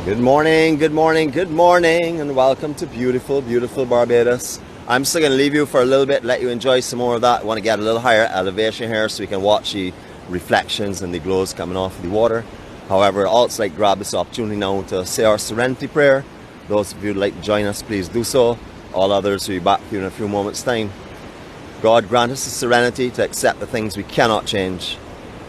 Good morning, good morning, good morning, and welcome to beautiful, beautiful Barbados. I'm still going to leave you for a little bit, let you enjoy some more of that. I want to get a little higher elevation here so we can watch the reflections and the glows coming off of the water. However, I'd also like to grab this opportunity now to say our Serenity Prayer. Those of you who'd like to join us, please do so. All others will be back here in a few moments' time. God, grant us the serenity to accept the things we cannot change,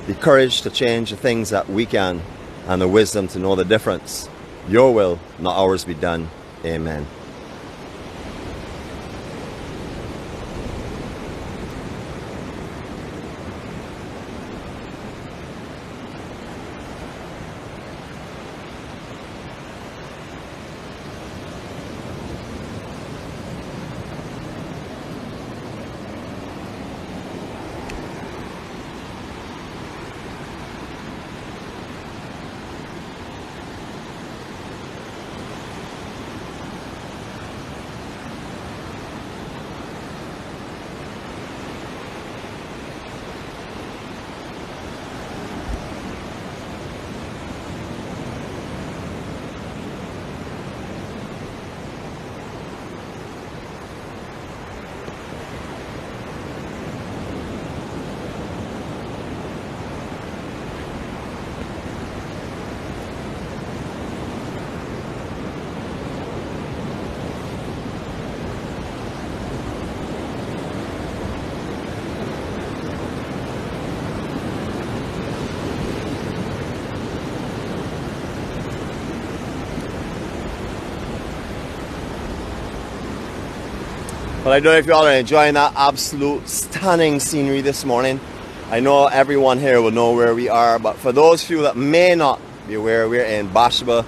the courage to change the things that we can, and the wisdom to know the difference. Your will, not ours, be done. Amen. Well, I don't know if you all are enjoying that absolute stunning scenery this morning. I know everyone here will know where we are, but for those of you that may not be aware, we're in Bathsheba.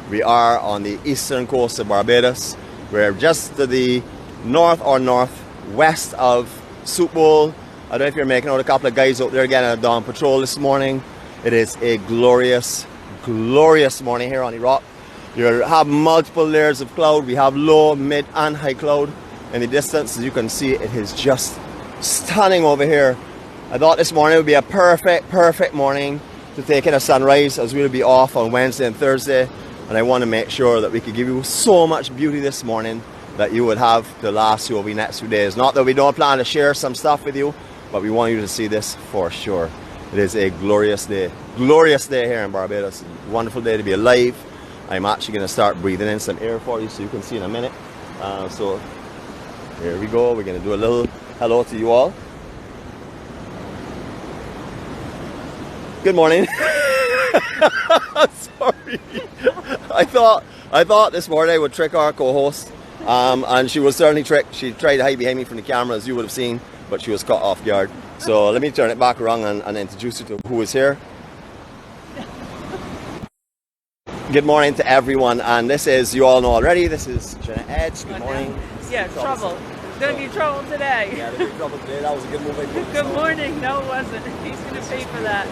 We are on the eastern coast of Barbados. We're just to the north or northwest of Soup Bowl. I don't know if you're making out a couple of guys out there getting a dawn patrol this morning. It is a glorious, glorious morning here on the rock. You have multiple layers of cloud. We have low, mid, and high cloud. In the distance, as you can see, it is just stunning over here. I thought this morning would be a perfect morning to take in a sunrise, as we'll be off on Wednesday and Thursday. And I want to make sure that we could give you so much beauty this morning that you would have to last you over the next few days. Not that we don't plan to share some stuff with you, but we want you to see this for sure. It is a glorious day here in Barbados. A wonderful day to be alive. I'm actually going to start breathing in some air for you so you can see in a minute. So here we go. We're going to do a little hello to you all. Good morning. Sorry. I thought this morning I would trick our co-host, and she was certainly tricked. She tried to hide behind me from the camera, as you would have seen, but she was caught off guard. So let me turn it back around and introduce you to who is here. Good morning to everyone, and this is, you all know already, this is Jenna Edge. Good morning. Yeah, trouble. There's going to be trouble today. Yeah, there'll be trouble today. That was a good move. Good morning. No, it wasn't. He's going to pay for that.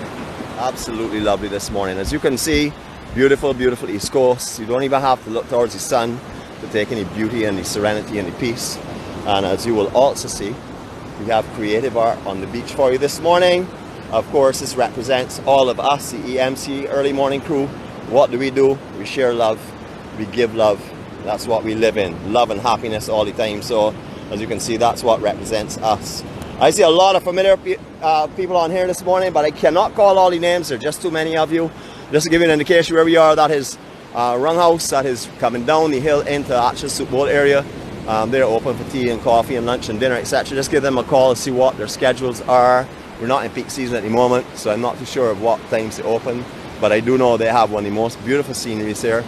Absolutely lovely this morning. As you can see, beautiful, beautiful East Coast. You don't even have to look towards the sun to take any beauty and the serenity and the peace. And as you will also see, we have creative art on the beach for you this morning. Of course, this represents all of us, the EMC early morning crew. What do? We share love. We give love. That's what we live in. Love and happiness all the time. So, as you can see, that's what represents us. I see a lot of familiar people on here this morning, but I cannot call all the names. There are just too many of you. Just to give you an indication where we are, that is Rung House. That is coming down the hill into the actual Soup Bowl area. They're open for tea and coffee and lunch and dinner, etc. Just give them a call and see what their schedules are. We're not in peak season at the moment, so I'm not too sure of what times they open. But I do know they have one of the most beautiful sceneries here.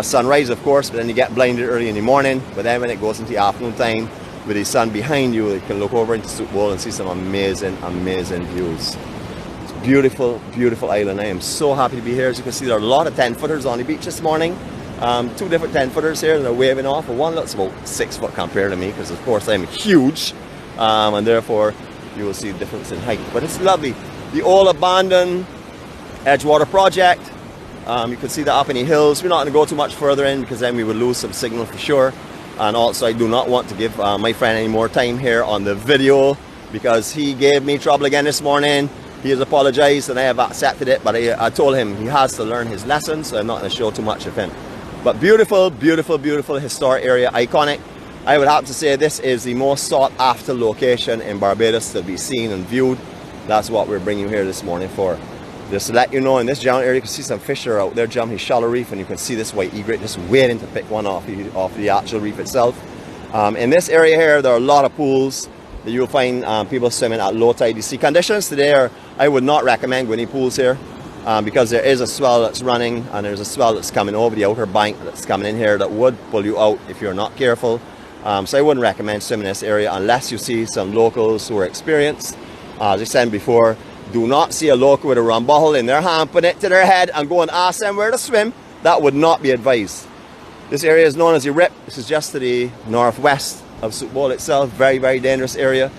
Sunrise, of course, but then you get blinded early in the morning. But then when it goes into the afternoon time, with the sun behind you, you can look over into Soup Bowl and see some amazing, amazing views. It's a beautiful, beautiful island. I am so happy to be here. As you can see, there are a lot of 10-footers on the beach this morning. Two different 10-footers here that are waving off. One looks about 6 foot compared to me, because of course I'm huge, and therefore you will see the difference in height. But it's lovely. The old abandoned Edgewater project. You can see that up in the hills. We're not going to go too much further in, because then we would lose some signal for sure. And also, I do not want to give my friend any more time here on the video, because he gave me trouble again this morning. He has apologized and I have accepted it, but I told him he has to learn his lesson, so I'm not going to show too much of him. But beautiful, beautiful, beautiful historic area, iconic. I would have to say this is the most sought after location in Barbados to be seen and viewed. That's what we're bringing you here this morning for. Just to let you know, in this general area you can see some fish are out there jumping shallow reef, and you can see this white egret just waiting to pick one off the actual reef itself. In this area here, there are a lot of pools that you'll find people swimming at low tide. You see conditions today I would not recommend going any pools here because there is a swell that's running and there's a swell that's coming over the outer bank that's coming in here that would pull you out if you're not careful. So I wouldn't recommend swimming in this area unless you see some locals who are experienced. As I said before, do not see a local with a rum bottle in their hand, put it to their head and go and ask them where to swim. That would not be advised. This area is known as the Rip. This is just to the northwest of Soup Bowl itself. Very, very dangerous area.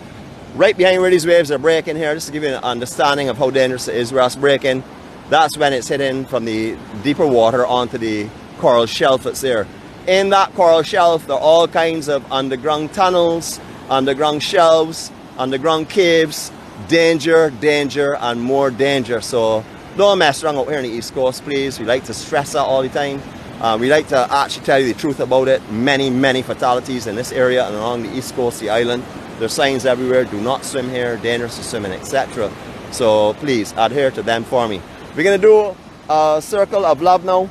Right behind where these waves are breaking here, just to give you an understanding of how dangerous it is where it's breaking, that's when it's hitting from the deeper water onto the coral shelf that's there. In that coral shelf, there are all kinds of underground tunnels, underground shelves, underground caves. Danger, danger, and more danger. So don't mess around out here on the East Coast, please. We like to stress that all the time. We like to actually tell you the truth about it. Many, many fatalities in this area and along the East Coast, the island. There's signs everywhere, do not swim here, dangerous to swim in, etc. So please adhere to them for me. We're going to do a circle of love now.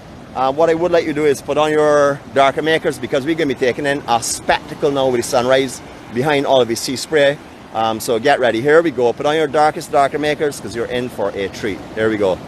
What I would like you to do is put on your darker makers, because we're going to be taking in a spectacle now with the sunrise behind all of the sea spray. So get ready. Here we go. Put on your darkest darker makers because you're in for a treat. Here we go.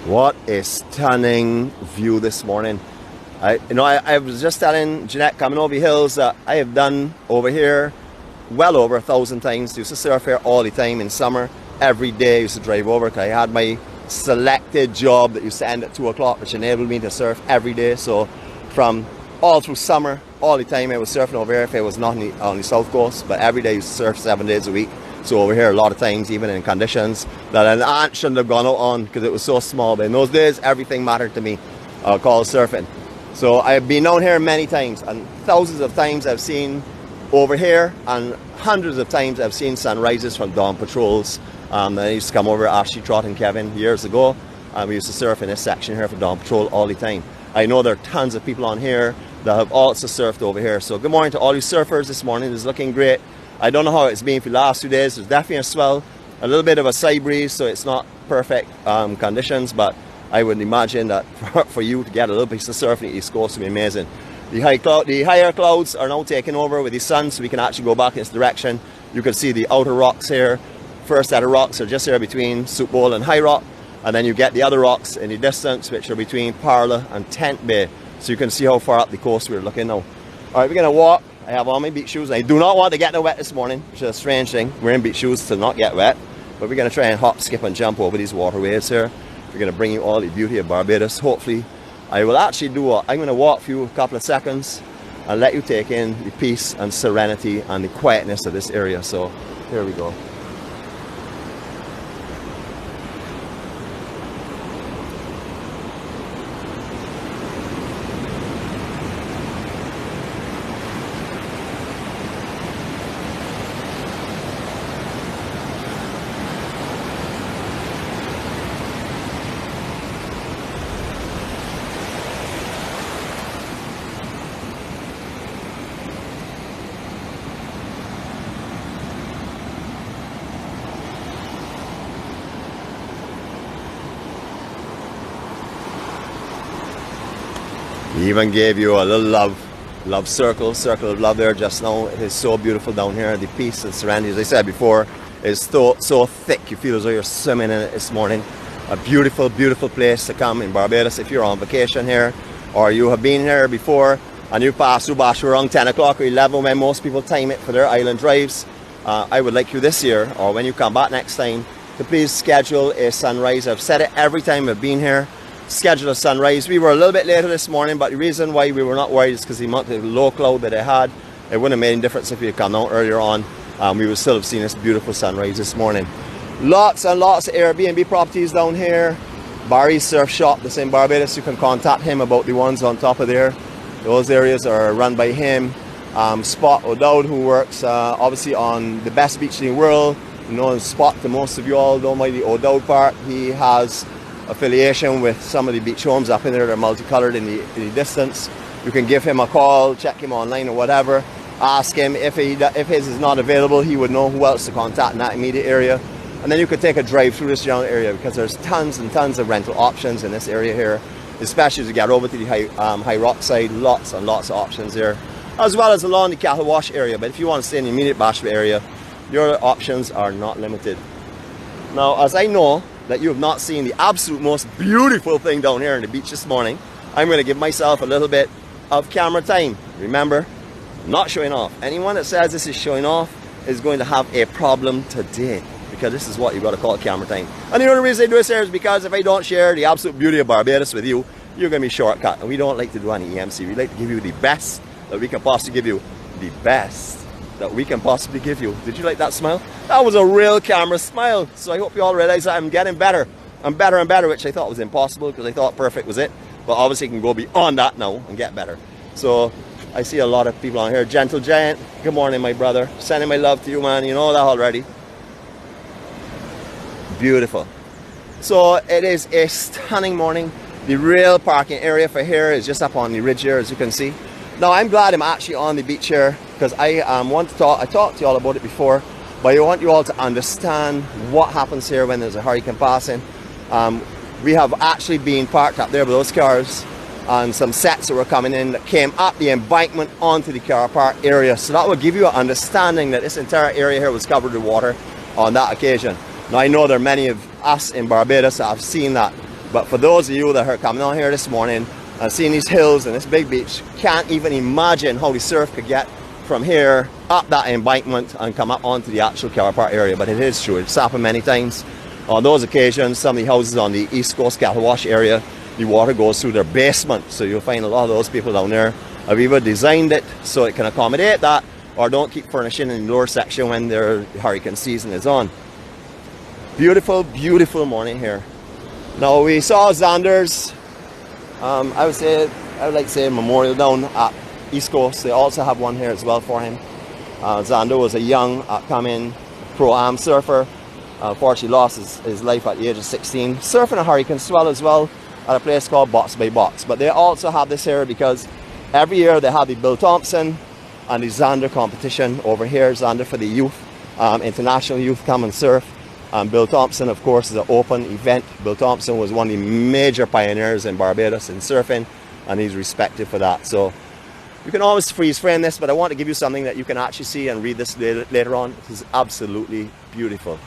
What a stunning view this morning. I was just telling Jeanette coming over the hills that I have done over here well over 1,000 times. I used to surf here all the time in summer. Every day I used to drive over because I had my selected job that used to end at 2 o'clock, which enabled me to surf every day. So from all through summer, all the time I was surfing over here if I was not on the south coast, but every day I used to surf 7 days a week. So over here a lot of times, even in conditions that an ant shouldn't have gone out on because it was so small. But in those days, everything mattered to me, called surfing. So I've been down here many times, and thousands of times I've seen over here, and hundreds of times I've seen sunrises from dawn patrols. I used to come over, Ashley, Trot and Kevin years ago, and we used to surf in this section here for dawn patrol all the time. I know there are tons of people on here that have also surfed over here. So good morning to all you surfers this morning. It's looking great. I don't know how it's been for the last 2 days. There's definitely a swell, a little bit of a side breeze, so it's not perfect conditions, but I would imagine that for you to get a little piece of surf on the East Coast would be amazing. The higher clouds are now taking over with the sun, so we can actually go back in this direction. You can see the outer rocks here. First set of rocks are just here between Soup Bowl and High Rock, and then you get the other rocks in the distance, which are between Parla and Tent Bay. So you can see how far up the coast we're looking now. All right, we're going to walk. I have on my beach shoes, and I do not want to get no wet this morning, which is a strange thing. We're in beach shoes to not get wet, but we're going to try and hop, skip and jump over these waterways here. We're going to bring you all the beauty of Barbados. Hopefully I will actually I'm going to walk for you a couple of seconds and let you take in the peace and serenity and the quietness of this area. So here we go. He even gave you a little love circle of love there just now. It is so beautiful down here. The peace and serenity, as I said before, is so thick. You feel as though you're swimming in it this morning. A beautiful, beautiful place to come in Barbados if you're on vacation here, or you have been here before and you pass through Bathsheba around 10 o'clock or 11 when most people time it for their island drives. I would like you this year, or when you come back next time, to please schedule a sunrise. I've said it every time I've been here. Schedule a sunrise. We were a little bit later this morning, but the reason why we were not worried is because the amount of low cloud that I had, it wouldn't have made any difference if we had come out earlier on. We would still have seen this beautiful sunrise this morning. Lots and lots of Airbnb properties down here. Barry's Surf Shop that's in Barbados. You can contact him about the ones on top of there. Those areas are run by him. Spot O'Dowd, who works obviously on the best beach in the world. You know Spot, to most of you all know by the O'Dowd part. He has affiliation with some of the beach homes up in there. They're multicolored in the distance. You can give him a call, check him online or whatever. Ask him if his is not available. He would know who else to contact in that immediate area. And then you could take a drive through this general area, because there's tons and tons of rental options in this area here, especially as you get over to the high rock side. Lots and lots of options there, as well as along the Cattle Wash area. But if you want to stay in the immediate Bathsheba area, your options are not limited. Now, as I know that you have not seen the absolute most beautiful thing down here on the beach this morning, I'm going to give myself a little bit of camera time. Remember, I'm not showing off. Anyone that says this is showing off is going to have a problem today, because this is what you've got to call camera time. And the only reason I do this here is because if I don't share the absolute beauty of Barbados with you, you're going to be shortcut. And we don't like to do any EMC. We like to give you the best that we can possibly give you. The best that we can possibly give you. Did you like that smile? That was a real camera smile. So I hope you all realize that I'm getting better. I'm better and better, which I thought was impossible, because I thought perfect was it. But obviously you can go beyond that now and get better. So I see a lot of people on here. Gentle Giant, good morning, my brother. Sending my love to you, man. You know that already. Beautiful. So it is a stunning morning. The real parking area for here is just up on the ridge here, as you can see. Now I'm glad I'm actually on the beach here, because I talked to you all about it before, but I want you all to understand what happens here when there's a hurricane passing. We have actually been parked up there with those cars, and some sets that were coming in that came up the embankment onto the car park area. So that will give you an understanding that this entire area here was covered with water on that occasion. Now I know there are many of us in Barbados that have seen that, but for those of you that are coming on here this morning and seeing these hills and this big beach, can't even imagine how the surf could get from here up that embankment and come up onto the actual car park area. But it is true, it's happened many times. On those occasions, some of the houses on the East Coast Cattle Wash area, the water goes through their basement. So you'll find a lot of those people down there have either designed it so it can accommodate that, or don't keep furnishing in the lower section when their hurricane season is on. Beautiful, beautiful morning here. Now we saw Xander's, I would like to say memorial down at East Coast. They also have one here as well for him. Xander was a young, upcoming pro-am surfer. Unfortunately lost his life at the age of 16. Surfing a hurricane swell as well at a place called Box by Box. But they also have this here because every year they have the Bill Thompson and the Xander competition over here. Xander for the youth, international youth come and surf. Bill Thompson, of course, is an open event. Bill Thompson was one of the major pioneers in Barbados in surfing, and he's respected for that. So you can always freeze frame this, but I want to give you something that you can actually see and read this later on. This is absolutely beautiful.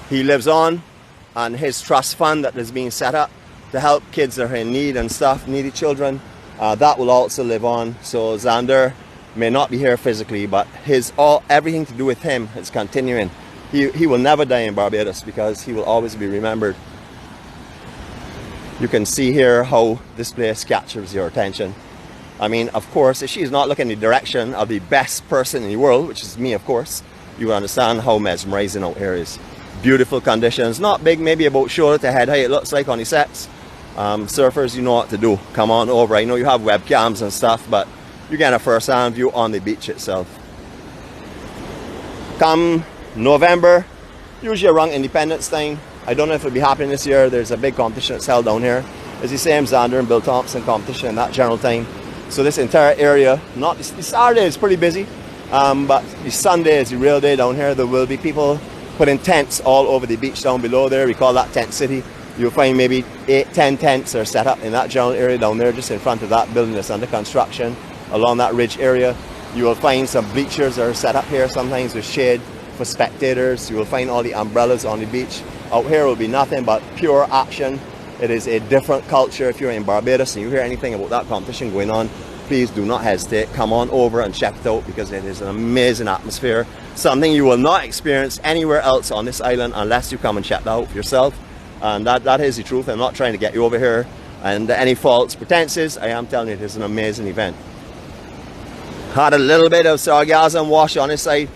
He lives on, and his trust fund that is being set up to help kids that are in need and stuff, needy children, that will also live on. So Xander may not be here physically, but everything to do with him is continuing. He will never die in Barbados, because he will always be remembered. You can see here how this place captures your attention. I mean, of course, if she's not looking in the direction of the best person in the world, which is me, of course, you will understand how mesmerizing out here is. Beautiful conditions, not big, maybe about shoulder to head height it looks like on the sets. Surfers, you know what to do. Come on over. I know you have webcams and stuff, but you get a first-hand view on the beach itself. Come November, usually around Independence time. I don't know if it'll be happening this year. There's a big competition that's held down here. It's the same Xander and Bill Thompson competition in that general time. So this entire area, not the Saturday is pretty busy, but the Sunday is the real day down here. There will be people putting tents all over the beach down below there. We call that Tent City. You'll find maybe 8-10 tents are set up in that general area down there, just in front of that building that's under construction. Along that ridge area, you will find some bleachers that are set up here, sometimes with shade for spectators. You will find all the umbrellas on the beach. Out here will be nothing but pure action. It is a different culture. If you're in Barbados and you hear anything about that competition going on, please do not hesitate. Come on over and check it out, because it is an amazing atmosphere. Something you will not experience anywhere else on this island unless you come and check that out for yourself. And that is the truth. I'm not trying to get you over here and any false pretenses. I am telling you, it is an amazing event. Had a little bit of sargassum wash on this side.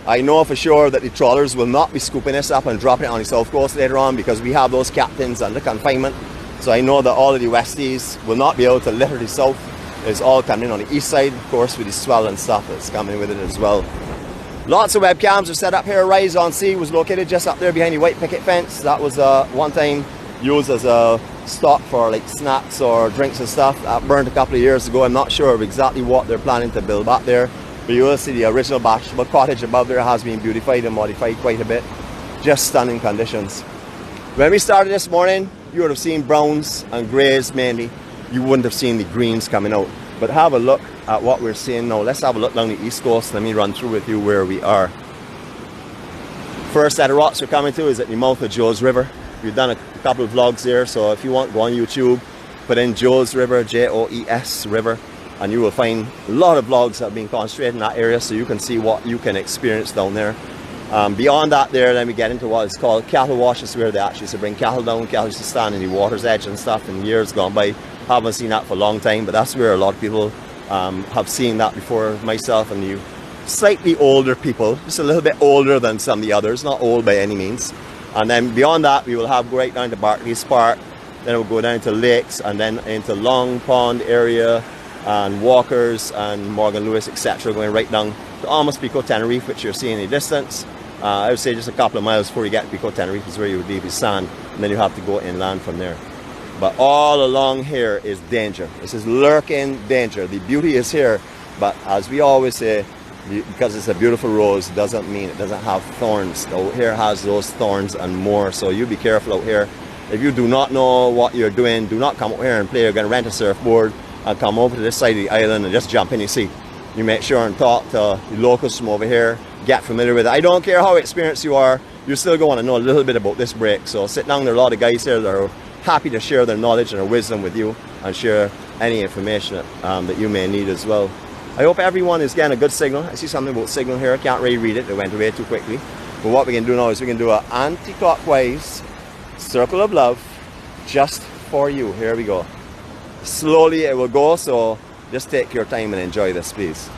I know for sure that the trawlers will not be scooping this up and dropping it on the south coast later on, because we have those captains under confinement. So I know that all of the Westies will not be able to litter the south. It's all coming on the east side, of course, with the swell and stuff that's coming with it as well. Lots of webcams are set up here. Rise on Sea was located just up there behind the white picket fence. That was one time used as a stop for like snacks or drinks and stuff. That burned a couple of years ago. I'm not sure of exactly what they're planning to build back there. But you will see the original Bathsheba cottage above there has been beautified and modified quite a bit. Just stunning conditions. When we started this morning, you would have seen browns and greys mainly. You wouldn't have seen the greens coming out. But have a look at what we're seeing now. Let's have a look down the east coast. Let me run through with you where we are. First set of rocks we're coming to is at the mouth of Joes River. We've done a couple of vlogs there, so if you want, go on YouTube, put in Joes River, J-O-E-S River, and you will find a lot of vlogs that have been concentrated in that area, so you can see what you can experience down there. Beyond that there, then we get into what is called cattle washes, where they actually used to bring cattle down. Cattle used to stand in the water's edge and stuff in years gone by. Haven't seen that for a long time, but that's where a lot of people have seen that before, myself and you. Slightly older people, just a little bit older than some of the others, not old by any means. And then beyond that, we will have go right down to Barclays Park, then we'll go down to lakes, and then into Long Pond area, and Walkers, and Morgan Lewis, etc., going right down to almost Pico Tenerife, which you're seeing in the distance. I would say just a couple of miles before you get to Pico Tenerife is where you would leave the sand, and then you have to go inland from there. But all along here is danger. This is lurking danger. The beauty is here, but as we always say, because it's a beautiful rose doesn't mean it doesn't have thorns. Out here has those thorns and more, so you be careful out here. If you do not know what you're doing, do not come out here and play. You're going to rent a surfboard and come over to this side of the island and just jump in the sea. You make sure and talk to the locals from over here, get familiar with it. I don't care how experienced you are, you're still going to know a little bit about this break. So sit down, there are a lot of guys here that are happy to share their knowledge and their wisdom with you and share any information that you may need as well. I hope everyone is getting a good signal. I see something about signal here. I can't really read it. It went away too quickly. But what we can do now is we can do an anti-clockwise circle of love just for you. Here we go. Slowly it will go, so just take your time and enjoy this, please.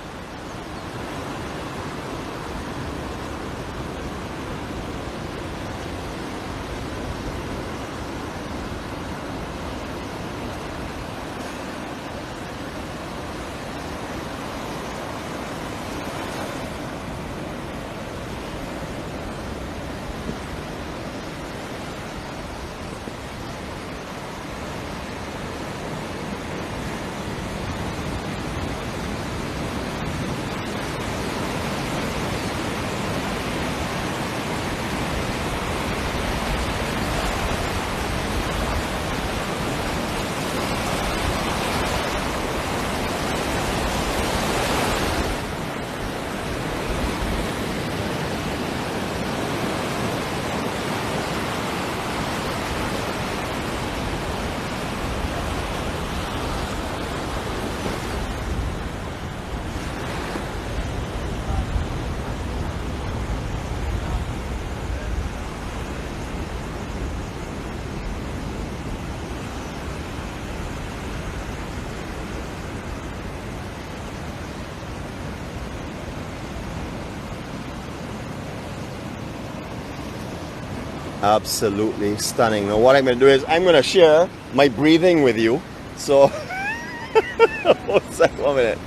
Absolutely stunning. Now what I'm going to do is I'm going to share my breathing with you. So, 1 minute.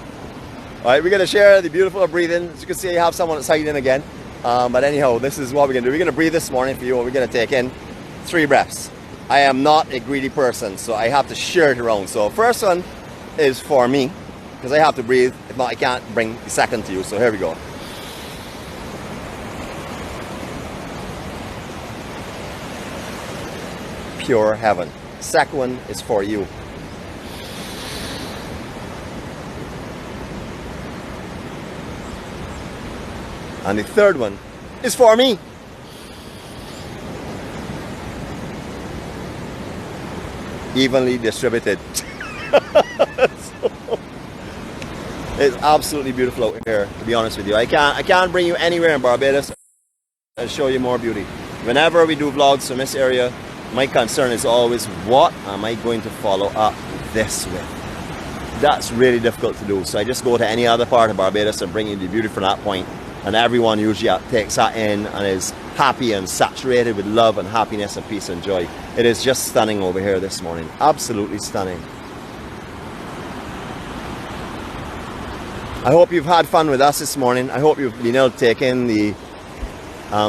Alright, we're going to share the beautiful breathing. As you can see, I have someone that's hiding again. But anyhow, this is what we're going to do. We're going to breathe this morning for you. We're going to take in 3 breaths. I am not a greedy person, so I have to share it around. So first one is for me, because I have to breathe. If not, I can't bring the second to you. So here we go. pure heaven. Second one is for you. And the third one is for me. Evenly distributed. It's absolutely beautiful out here, to be honest with you. I can't bring you anywhere in Barbados and show you more beauty. Whenever we do vlogs from this area, my concern is always, what am I going to follow up this with? That's really difficult to do. So I just go to any other part of Barbados and bring you the beauty from that point. And everyone usually takes that in and is happy and saturated with love and happiness and peace and joy. It is just stunning over here this morning. Absolutely stunning. I hope you've had fun with us this morning. I hope you've been able to take in the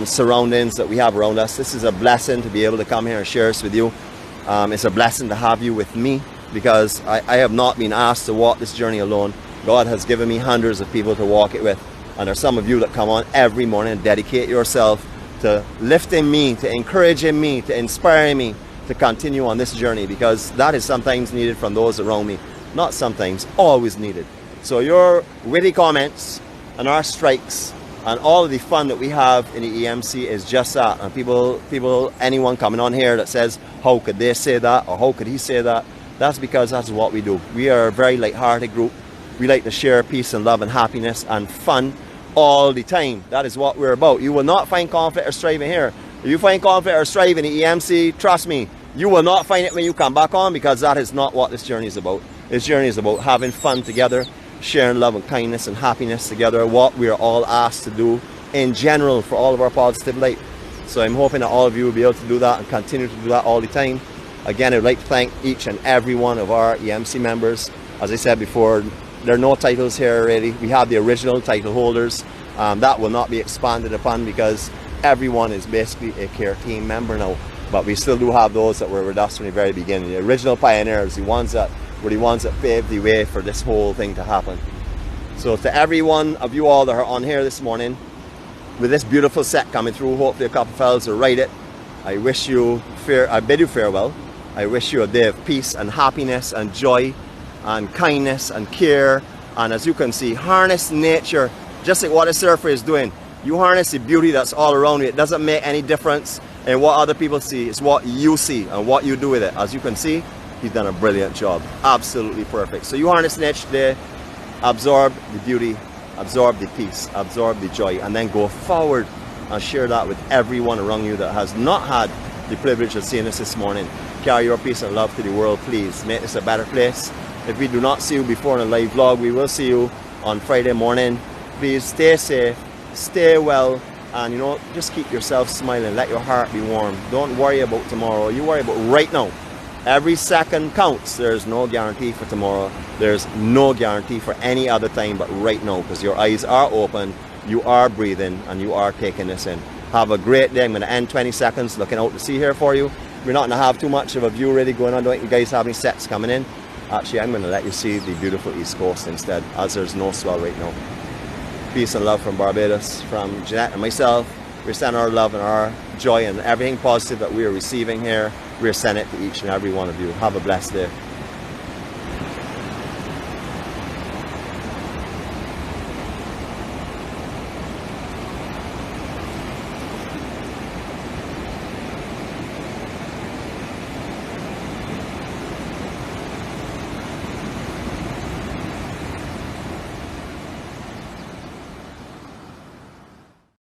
surroundings that we have around us. This is a blessing to be able to come here and share this with you. It's a blessing to have you with me, because I have not been asked to walk this journey alone. God has given me hundreds of people to walk it with. And there's some of you that come on every morning and dedicate yourself to lifting me, to encouraging me, to inspiring me to continue on this journey, because that is sometimes needed from those around me. Not sometimes, always needed. So your witty comments and our strikes and all of the fun that we have in the EMC is just that. And people, anyone coming on here that says, how could they say that, or how could he say that? That's because that's what we do. We are a very light-hearted group. We like to share peace and love and happiness and fun all the time. That is what we're about. You will not find conflict or strife in here. If you find conflict or strife in the EMC, trust me, you will not find it when you come back on, because that is not what this journey is about. This journey is about having fun together, sharing love and kindness and happiness together, what we are all asked to do in general for all of our positive light. So I'm hoping that all of you will be able to do that and continue to do that all the time. Again, I'd like to thank each and every one of our EMC members. As I said before, there are no titles here already. We have the original title holders. That will not be expanded upon, because everyone is basically a care team member now. But we still do have those that were with us from the very beginning. The original pioneers, the ones that were the ones that paved the way for this whole thing to happen. So to every one of you all that are on here this morning, with this beautiful set coming through, hopefully a couple of fellas will ride it. I bid you farewell. I wish you a day of peace and happiness and joy and kindness and care. And as you can see, harness nature, just like what the surfer is doing. You harness the beauty that's all around you. It doesn't make any difference in what other people see. It's what you see and what you do with it. As you can see, he's done a brilliant job. Absolutely perfect. So you harness nature today, absorb the beauty, absorb the peace, absorb the joy, and then go forward and share that with everyone around you that has not had the privilege of seeing us this morning. Carry your peace and love to the world, please. Make this a better place. If we do not see you before in a live vlog, we will see you on Friday morning. Please stay safe, stay well, and just keep yourself smiling. Let your heart be warm. Don't worry about tomorrow. You worry about right now. Every second counts. There's no guarantee for tomorrow. There's no guarantee for any other time but right now, because your eyes are open, you are breathing, and you are taking this in. Have a great day. I'm going to end 20 seconds looking out to sea here for you. We're not going to have too much of a view really going on. Don't you guys have any sets coming in? Actually, I'm going to let you see the beautiful East Coast instead, as there's no swell right now. Peace and love from Barbados, from Jeanette and myself. We're sending our love and our joy and everything positive that we are receiving here. We're sending it to each and every one of you. Have a blessed day.